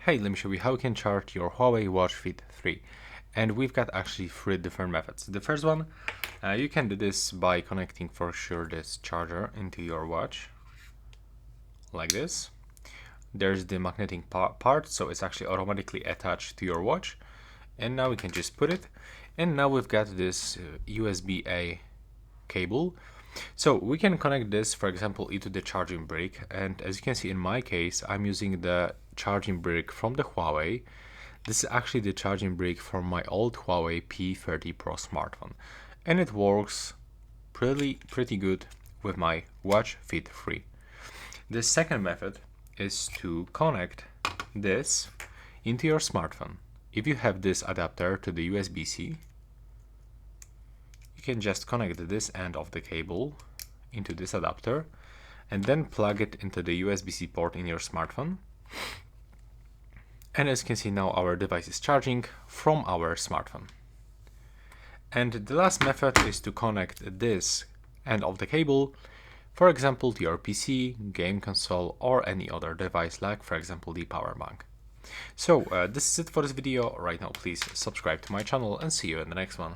Hey, let me show you how you can charge your HUAWEI Watch Fit 3. And we've got actually three different methods. The first one, you can do this by connecting for sure this charger into your watch, like this. There's the magnetic part, so it's actually automatically attached to your watch. And now we can just put it. And now we've got this USB-A cable. So we can connect this, for example, into the charging brick. And as you can see in my case, I'm using the charging brick from the HUAWEI. This is actually the charging brick from my old HUAWEI P30 Pro smartphone. And it works pretty good with my Watch Fit 3. The second method is to connect this into your smartphone. If you have this adapter to the USB-C, you can just connect this end of the cable into this adapter and then plug it into the USB-C port in your smartphone. And as you can see now, our device is charging from our smartphone. And the last method is to connect this end of the cable, for example, to your PC, game console, or any other device, like for example the power bank. So this is it for this video. Right now, please subscribe to my channel and see you in the next one.